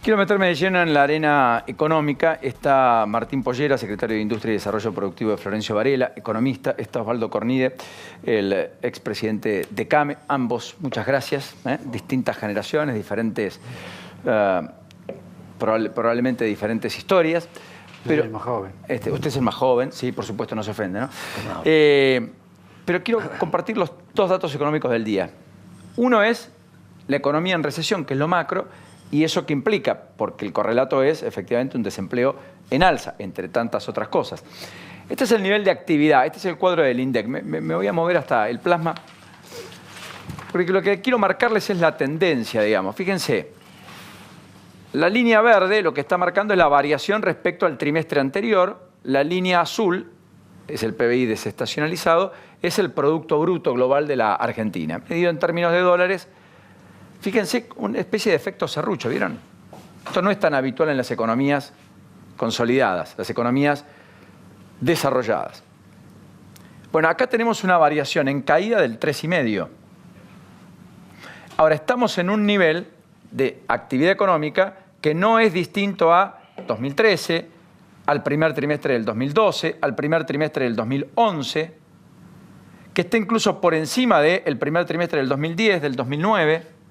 Quiero meterme de lleno en la arena económica. Está Martín Pollera, secretario de Industria y Desarrollo Productivo de Florencio Varela, economista. Está Osvaldo Cornide, el expresidente de CAME. Ambos, muchas gracias. Distintas generaciones, diferentes, probablemente diferentes historias. Pero, el más joven. Usted es el más joven, sí, por supuesto, no se ofende, ¿no? No. Pero quiero compartir los dos datos económicos del día. Uno es la economía en recesión, que es lo macro, y eso que implica, porque el correlato es efectivamente un desempleo en alza, entre tantas otras cosas. Este es el nivel de actividad, este es el cuadro del INDEC. Me voy a mover hasta el plasma, porque lo que quiero marcarles es la tendencia, digamos. Fíjense, la línea verde lo que está marcando es la variación respecto al trimestre anterior. La línea azul es el PBI desestacionalizado, es el Producto Bruto Global de la Argentina. Medido en términos de dólares, fíjense, una especie de efecto serrucho, ¿vieron? Esto no es tan habitual en las economías consolidadas, las economías desarrolladas. Bueno, acá tenemos una variación en caída del 3,5. Ahora, estamos en un nivel de actividad económica que no es distinto a 2013, al primer trimestre del 2012, al primer trimestre del 2011, que está incluso por encima del primer trimestre del 2010, del 2009.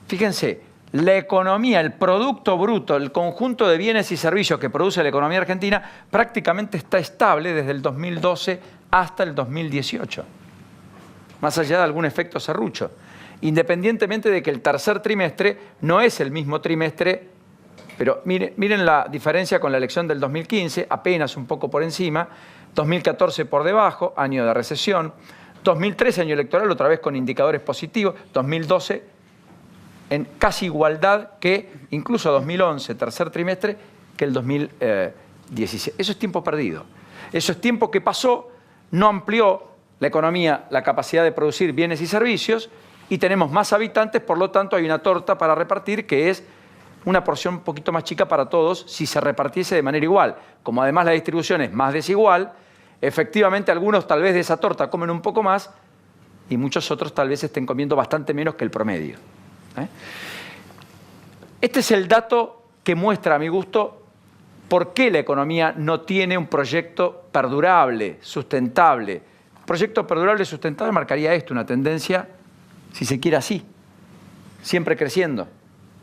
Fíjense, la economía, el Producto Bruto, el conjunto de bienes y servicios que produce la economía argentina prácticamente está estable desde el 2012 hasta el 2018, más allá de algún efecto serrucho. Independientemente de que el tercer trimestre no es el mismo trimestre, pero miren la diferencia con la elección del 2015, apenas un poco por encima, 2014 por debajo, año de recesión, 2013 año electoral, otra vez con indicadores positivos, 2012 en casi igualdad que incluso 2011, tercer trimestre, que el 2017. Eso es tiempo perdido. Eso es tiempo que pasó, no amplió la economía, la capacidad de producir bienes y servicios, y tenemos más habitantes, por lo tanto hay una torta para repartir que es una porción un poquito más chica para todos si se repartiese de manera igual. Como además la distribución es más desigual, efectivamente algunos tal vez de esa torta comen un poco más y muchos otros tal vez estén comiendo bastante menos que el promedio. Este es el dato que muestra, a mi gusto, por qué la economía no tiene un proyecto perdurable, sustentable. Un proyecto perdurable, sustentable marcaría esto, una tendencia, si se quiere así, siempre creciendo,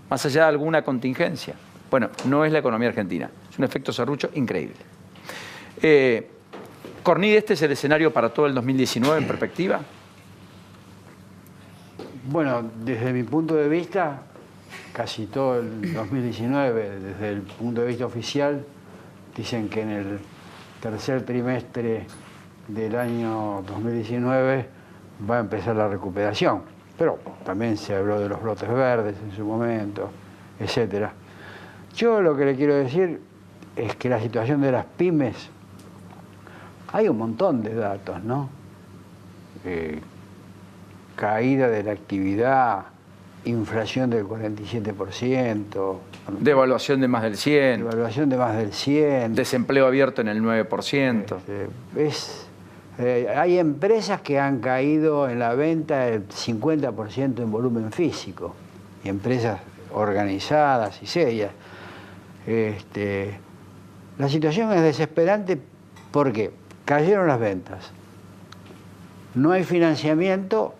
más allá de alguna contingencia. Bueno, no es la economía argentina, es un efecto serrucho increíble. Cornide, ¿este es el escenario para todo el 2019 en perspectiva? Bueno, desde mi punto de vista, casi todo el 2019, desde el punto de vista oficial, dicen que en el tercer trimestre del año 2019 va a empezar la recuperación. Pero también se habló de los brotes verdes en su momento, etc. Yo lo que le quiero decir es que la situación de las pymes, hay un montón de datos, ¿no? Caída de la actividad, inflación del 47%. Devaluación de más del 100%. Devaluación de más del 100%. Desempleo abierto en el 9%. Hay empresas que han caído en la venta el 50% en volumen físico. Y empresas organizadas y serias. La situación es desesperante porque cayeron las ventas. No hay financiamiento.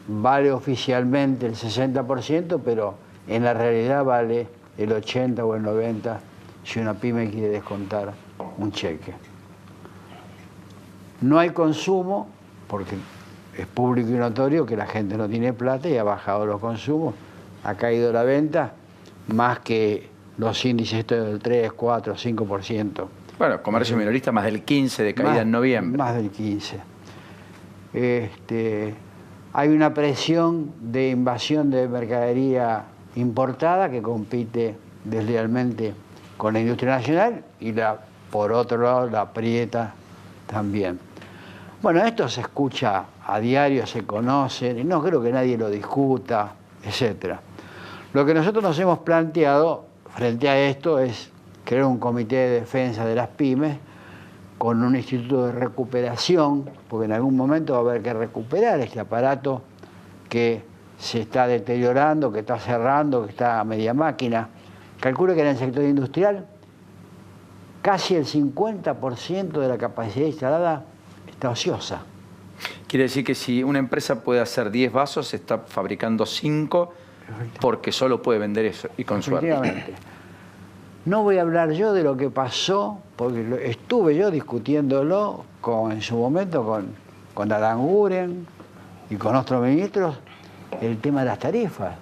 Vale oficialmente el 60%, pero en la realidad vale el 80 o el 90 si una pyme quiere descontar un cheque. No hay consumo, porque es público y notorio que la gente no tiene plata y ha bajado los consumos, ha caído la venta más que los índices del 3, 4, 5%. Bueno, comercio minorista más del 15% de caída en noviembre. Más del 15%. Hay una presión de invasión de mercadería importada que compite deslealmente con la industria nacional y por otro lado la aprieta también. Bueno, esto se escucha a diario, se conoce, y no creo que nadie lo discuta, etc. Lo que nosotros nos hemos planteado frente a esto es crear un comité de defensa de las pymes con un instituto de recuperación, porque en algún momento va a haber que recuperar este aparato que se está deteriorando, que está cerrando, que está a media máquina. Calculo que en el sector industrial casi el 50% de la capacidad instalada está ociosa. Quiere decir que si una empresa puede hacer 10 vasos, está fabricando 5 porque solo puede vender eso y con suerte. No voy a hablar yo de lo que pasó, porque estuve yo discutiéndolo en su momento con Aranguren y con otros ministros, el tema de las tarifas.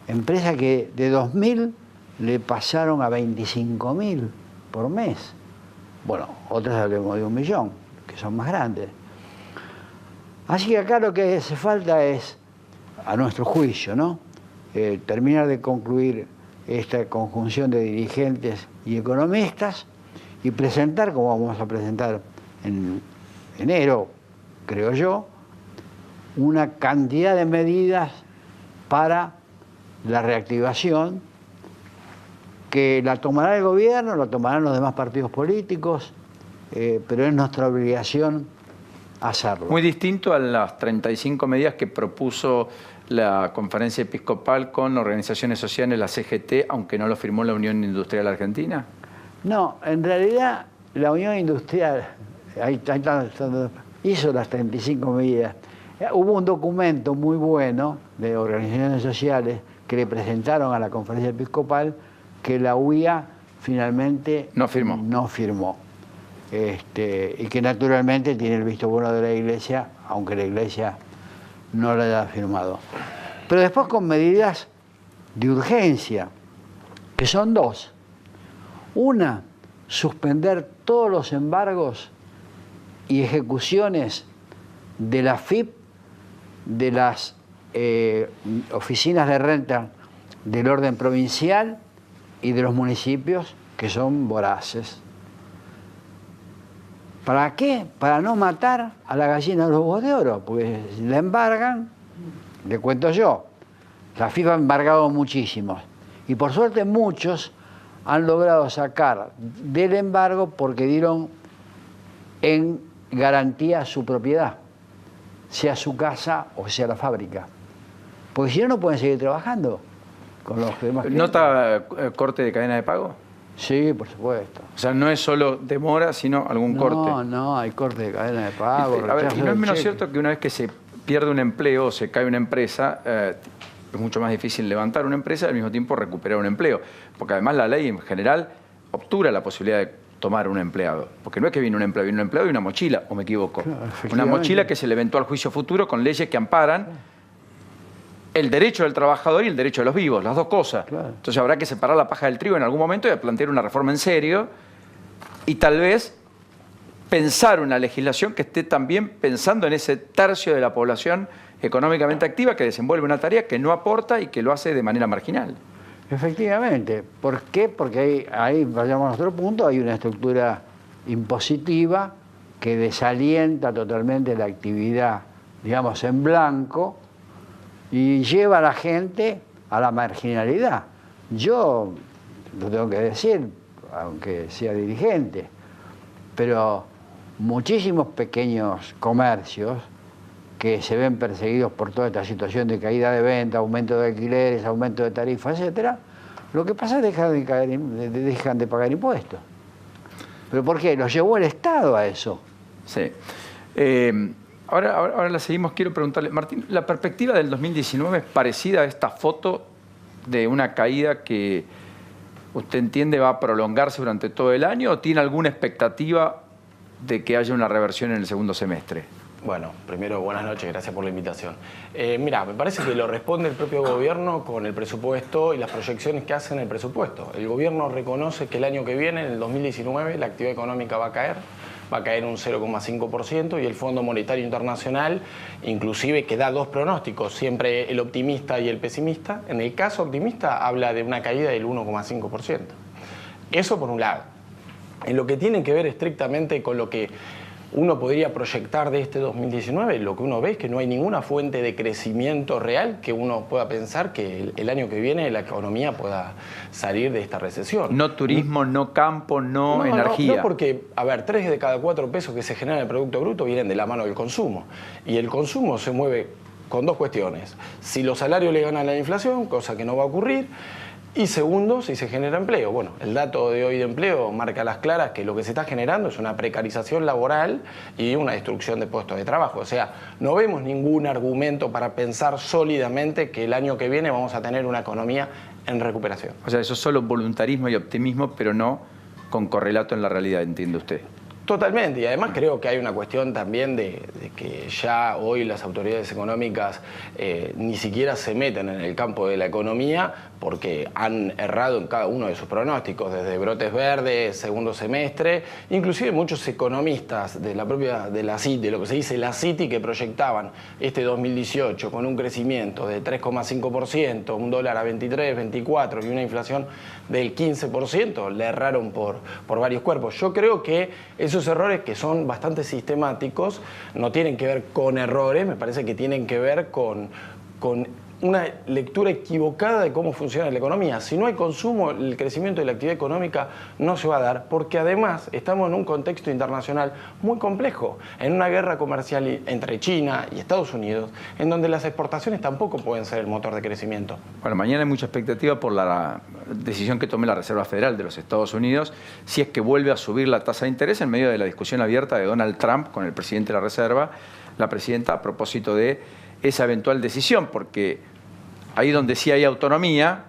Empresas que de 2.000 le pasaron a 25.000 por mes. Bueno, otras hablemos de 1 millón, que son más grandes. Así que acá lo que hace falta es, a nuestro juicio, ¿no? Terminar de concluir esta conjunción de dirigentes y economistas y presentar, como vamos a presentar en enero, creo yo, una cantidad de medidas para la reactivación que la tomará el gobierno, la tomarán los demás partidos políticos, pero es nuestra obligación hacerlo. Muy distinto a las 35 medidas que propuso la Conferencia Episcopal con organizaciones sociales, la CGT, aunque no lo firmó la Unión Industrial Argentina. No, en realidad la Unión Industrial hizo las 35 medidas. Hubo un documento muy bueno de organizaciones sociales que le presentaron a la Conferencia Episcopal que la UIA finalmente no firmó. Y que naturalmente tiene el visto bueno de la Iglesia, aunque la Iglesia no la haya firmado. Pero después con medidas de urgencia, que son 2. Una, suspender todos los embargos y ejecuciones de la FIP, de las oficinas de renta del orden provincial y de los municipios, que son voraces. ¿Para qué? Para no matar a la gallina de los huevos de oro, porque si la embargan, le cuento yo, la FIP ha embargado muchísimos, y por suerte muchos han logrado sacar del embargo porque dieron en garantía su propiedad, sea su casa o sea la fábrica. Porque si no, no pueden seguir trabajando con los demás clientes. ¿Nota corte de cadena de pago? Sí, por supuesto. O sea, no es solo demora, sino algún corte. No, hay corte de cadena de pago. A ver, y no es menos cierto que una vez que se pierde un empleo o se cae una empresa, es mucho más difícil levantar una empresa y al mismo tiempo recuperar un empleo. Porque además la ley en general obtura la posibilidad de tomar un empleado. Porque no es que viene un empleado y una mochila, o me equivoco. Claro, una mochila que se le eventó al juicio futuro con leyes que amparan el derecho del trabajador y el derecho de los vivos, las dos cosas. Claro. Entonces habrá que separar la paja del trigo en algún momento y plantear una reforma en serio y tal vez pensar una legislación que esté también pensando en ese tercio de la población económicamente activa que desenvuelve una tarea que no aporta y que lo hace de manera marginal. Efectivamente. ¿Por qué? Porque ahí vayamos a otro punto, hay una estructura impositiva que desalienta totalmente la actividad, digamos, en blanco y lleva a la gente a la marginalidad. Yo lo tengo que decir, aunque sea dirigente, pero muchísimos pequeños comercios que se ven perseguidos por toda esta situación de caída de venta, aumento de alquileres, aumento de tarifas, etcétera, lo que pasa es que dejan de pagar impuestos. ¿Pero por qué? Los llevó el Estado a eso. Sí. Ahora la seguimos. Quiero preguntarle, Martín, ¿la perspectiva del 2019 es parecida a esta foto de una caída que usted entiende va a prolongarse durante todo el año o tiene alguna expectativa de que haya una reversión en el segundo semestre? Bueno, primero, buenas noches, gracias por la invitación. Mira, me parece que lo responde el propio gobierno con el presupuesto y las proyecciones que hace en el presupuesto. El gobierno reconoce que el año que viene, en el 2019, la actividad económica va a caer un 0,5% y el Fondo Monetario Internacional inclusive que da 2 pronósticos, siempre el optimista y el pesimista. En el caso optimista habla de una caída del 1,5%. Eso por un lado. En lo que tiene que ver estrictamente con lo que uno podría proyectar de este 2019, lo que uno ve es que no hay ninguna fuente de crecimiento real que uno pueda pensar que el año que viene la economía pueda salir de esta recesión. No turismo, no campo, no energía. No, porque, a ver, 3 de cada 4 pesos que se generan en el Producto Bruto vienen de la mano del consumo. Y el consumo se mueve con dos cuestiones. Si los salarios le ganan a la inflación, cosa que no va a ocurrir, y segundo, si se genera empleo. Bueno, el dato de hoy de empleo marca a las claras que lo que se está generando es una precarización laboral y una destrucción de puestos de trabajo. O sea, no vemos ningún argumento para pensar sólidamente que el año que viene vamos a tener una economía en recuperación. O sea, eso es solo voluntarismo y optimismo, pero no con correlato en la realidad, entiende usted. Totalmente, y además creo que hay una cuestión también de que ya hoy las autoridades económicas ni siquiera se meten en el campo de la economía porque han errado en cada uno de sus pronósticos, desde brotes verdes, segundo semestre, inclusive muchos economistas de la propia de la CIT, de lo que se dice la Citi, que proyectaban este 2018 con un crecimiento de 3,5%, un dólar a 23, 24 y una inflación del 15%, le erraron por varios cuerpos. Yo creo que esos errores, que son bastante sistemáticos, no tienen que ver con errores, me parece que tienen que ver con una lectura equivocada de cómo funciona la economía. Si no hay consumo, el crecimiento de la actividad económica no se va a dar, porque además estamos en un contexto internacional muy complejo, en una guerra comercial entre China y Estados Unidos, en donde las exportaciones tampoco pueden ser el motor de crecimiento. Bueno, mañana hay mucha expectativa por la decisión que tome la Reserva Federal de los Estados Unidos, si es que vuelve a subir la tasa de interés en medio de la discusión abierta de Donald Trump con el presidente de la Reserva, la presidenta, a propósito de esa eventual decisión, porque ahí donde sí hay autonomía,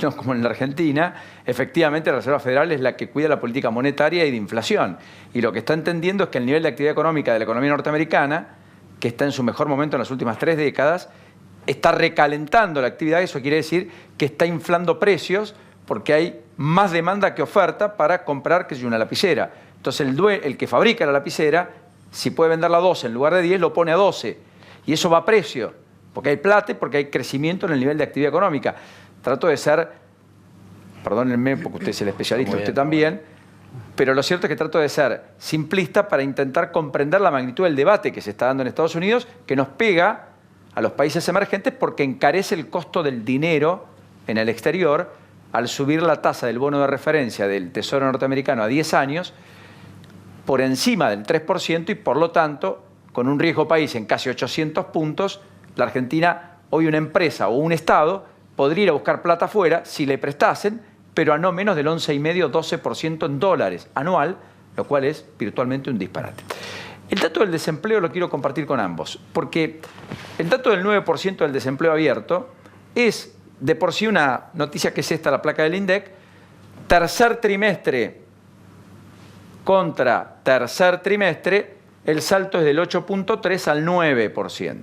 no como en la Argentina, efectivamente la Reserva Federal es la que cuida la política monetaria y de inflación. Y lo que está entendiendo es que el nivel de actividad económica de la economía norteamericana, que está en su mejor momento en las últimas 3 décadas, está recalentando la actividad. Eso quiere decir que está inflando precios porque hay más demanda que oferta para comprar, que es una lapicera. Entonces el que fabrica la lapicera, si puede venderla a 12 en lugar de 10, lo pone a 12. Y eso va a precio, porque hay plata y porque hay crecimiento en el nivel de actividad económica. Trato de ser, perdónenme porque usted es el especialista, usted también, pero lo cierto es que trato de ser simplista para intentar comprender la magnitud del debate que se está dando en Estados Unidos, que nos pega a los países emergentes porque encarece el costo del dinero en el exterior al subir la tasa del bono de referencia del Tesoro norteamericano a 10 años por encima del 3% y por lo tanto, con un riesgo país en casi 800 puntos, la Argentina, hoy una empresa o un Estado, podría ir a buscar plata afuera si le prestasen, pero a no menos del 11,5-12% en dólares anual, lo cual es virtualmente un disparate. El dato del desempleo lo quiero compartir con ambos, porque el dato del 9% del desempleo abierto es de por sí una noticia que es esta, la placa del INDEC, tercer trimestre contra tercer trimestre, el salto es del 8,3 al 9%.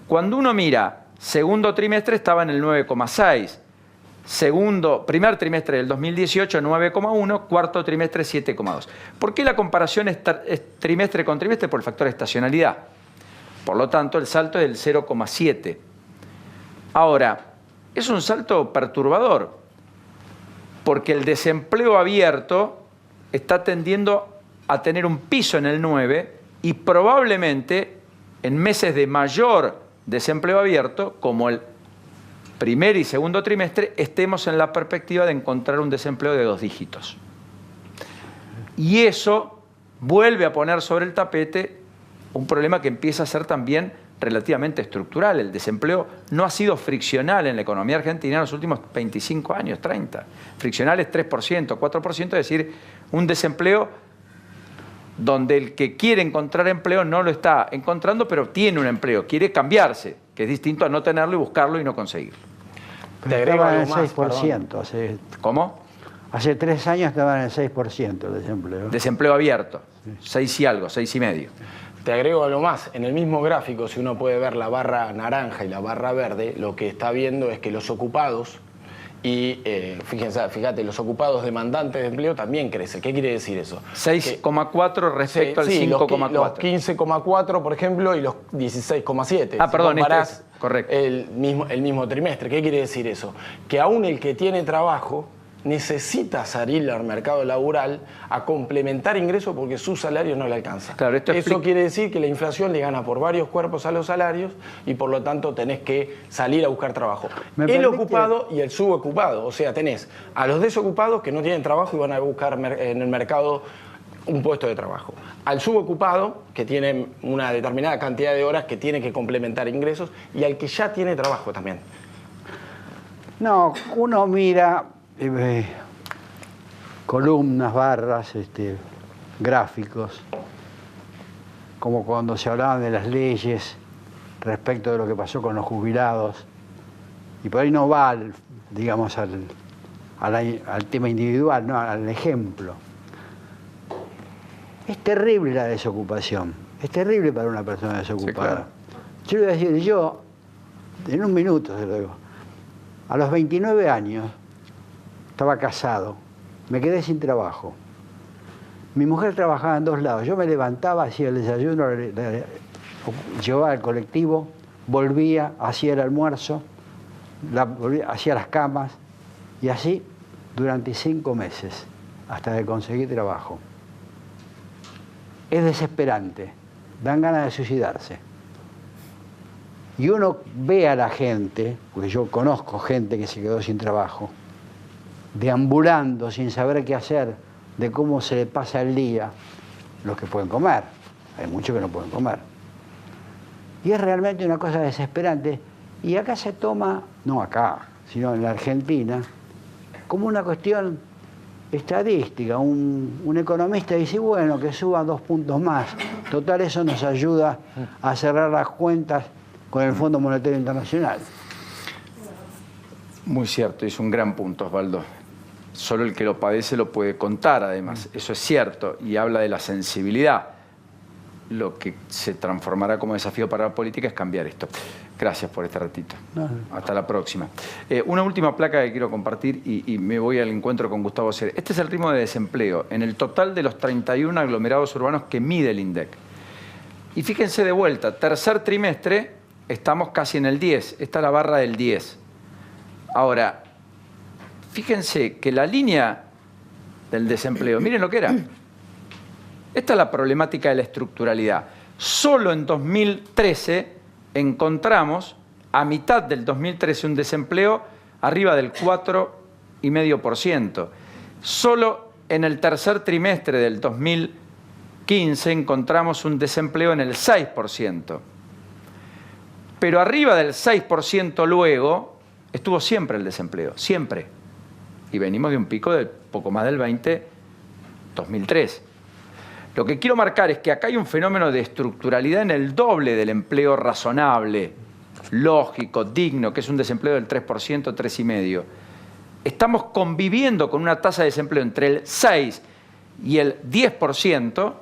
Cuando uno mira segundo trimestre estaba en el 9,6, primer trimestre del 2018 9,1, cuarto trimestre 7,2. ¿Por qué la comparación es trimestre con trimestre? Por el factor estacionalidad. Por lo tanto, el salto es del 0,7. Ahora, es un salto perturbador, porque el desempleo abierto está tendiendo a tener un piso en el 9 y probablemente en meses de mayor desempleo abierto, como el primer y segundo trimestre, estemos en la perspectiva de encontrar un desempleo de 2 dígitos. Y eso vuelve a poner sobre el tapete un problema que empieza a ser también relativamente estructural. El desempleo no ha sido friccional en la economía argentina en los últimos 25 años, 30. Friccional es 3%, 4%, es decir, un desempleo donde el que quiere encontrar empleo no lo está encontrando, pero tiene un empleo, quiere cambiarse, que es distinto a no tenerlo y buscarlo y no conseguirlo. Pero estaba en el 6%. ¿Cómo? Hace 3 años estaba en el 6% el desempleo. Desempleo abierto, 6 y algo, 6,5. Te agrego algo más. En el mismo gráfico, si uno puede ver la barra naranja y la barra verde, lo que está viendo es que los ocupados y, fíjate, los ocupados demandantes de empleo también crecen. ¿Qué quiere decir eso? 6,4 respecto al 5,4. Los 15,4, por ejemplo, y los 16,7. Ah, perdón, correcto. El mismo trimestre. ¿Qué quiere decir eso? Que aún el que tiene trabajo necesita salir al mercado laboral a complementar ingresos porque su salario no le alcanza. Claro, eso quiere decir que la inflación le gana por varios cuerpos a los salarios y por lo tanto tenés que salir a buscar trabajo. El ocupado y el subocupado. O sea, tenés a los desocupados que no tienen trabajo y van a buscar en el mercado un puesto de trabajo. Al subocupado, que tiene una determinada cantidad de horas que tiene que complementar ingresos, y al que ya tiene trabajo también. No, uno mira columnas, barras, gráficos, como cuando se hablaban de las leyes respecto de lo que pasó con los jubilados, y por ahí no va, digamos, al tema individual, no, al ejemplo. Es terrible la desocupación, es terrible para una persona desocupada. Sí, claro. Yo le voy a decir, yo, en un minuto se lo digo, a los 29 años, estaba casado, me quedé sin trabajo. Mi mujer trabajaba en 2 lados, yo me levantaba, hacía el desayuno, llevaba el colectivo, volvía, hacía el almuerzo, hacía las camas, y así durante 5 meses, hasta que conseguí trabajo. Es desesperante, dan ganas de suicidarse. Y uno ve a la gente, porque yo conozco gente que se quedó sin trabajo, deambulando sin saber qué hacer, de cómo se le pasa el día, los que pueden comer. Hay muchos que no pueden comer. Y es realmente una cosa desesperante. Y acá se toma, no acá, sino en la Argentina, como una cuestión estadística. Un economista dice, bueno, que suba 2 puntos más. Total, eso nos ayuda a cerrar las cuentas con el Fondo Monetario Internacional. Muy cierto, es un gran punto, Osvaldo. Solo el que lo padece lo puede contar, además. Eso es cierto, y habla de la sensibilidad. Lo que se transformará como desafío para la política es cambiar esto. Gracias por este ratito. Hasta la próxima. Una última placa que quiero compartir y me voy al encuentro con Gustavo Cere. Este es el ritmo de desempleo en el total de los 31 aglomerados urbanos que mide el INDEC. Y fíjense de vuelta, tercer trimestre estamos casi en el 10. Esta es la barra del 10. Ahora, fíjense que la línea del desempleo, miren lo que era. Esta es la problemática de la estructuralidad. Solo en 2013 encontramos, a mitad del 2013, un desempleo arriba del 4,5%. Solo en el tercer trimestre del 2015 encontramos un desempleo en el 6%. Pero arriba del 6% luego estuvo siempre el desempleo, siempre. Y venimos de un pico de poco más del 2003. Lo que quiero marcar es que acá hay un fenómeno de estructuralidad en el doble del empleo razonable, lógico, digno, que es un desempleo del 3%, 3,5%. Estamos conviviendo con una tasa de desempleo entre el 6 y el 10%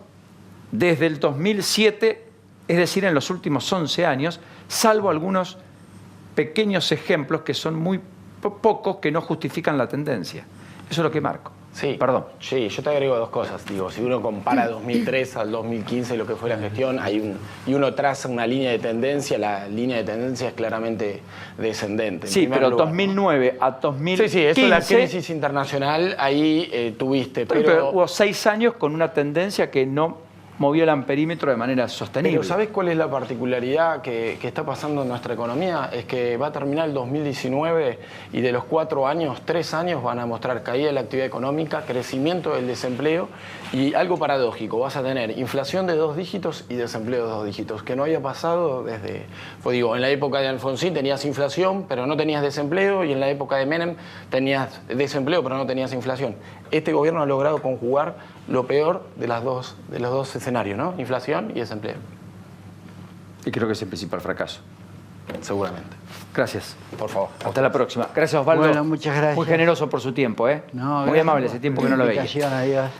desde el 2007, es decir, en los últimos 11 años, salvo algunos pequeños ejemplos que son muy pocos que no justifican la tendencia. Eso es lo que marco. Sí, perdón. Sí, yo te agrego 2 cosas. Digo, si uno compara 2003 al 2015 lo que fue la gestión, y uno traza una línea de tendencia, la línea de tendencia es claramente descendente. Sí, pero lugar, 2009 a 2015... Sí, eso es la crisis internacional, ahí tuviste. Pero hubo 6 años con una tendencia que no movió el amperímetro de manera sostenible. Pero ¿sabés cuál es la particularidad que está pasando en nuestra economía? Es que va a terminar el 2019 y de los 4 años, 3 años van a mostrar caída de la actividad económica, crecimiento del desempleo y algo paradójico. Vas a tener inflación de 2 dígitos y desempleo de 2 dígitos, que no había pasado desde... Pues digo, en la época de Alfonsín tenías inflación, pero no tenías desempleo, y en la época de Menem tenías desempleo, pero no tenías inflación. Este gobierno ha logrado conjugar lo peor de los dos escenarios, ¿no? Inflación y desempleo. Y creo que es el principal fracaso. Seguramente. Gracias. Por favor. Hasta la próxima. Gracias, Osvaldo. Bueno, muchas gracias. Muy generoso por su tiempo, ¿eh? No, muy amable ese tiempo que no lo veía. Adiós.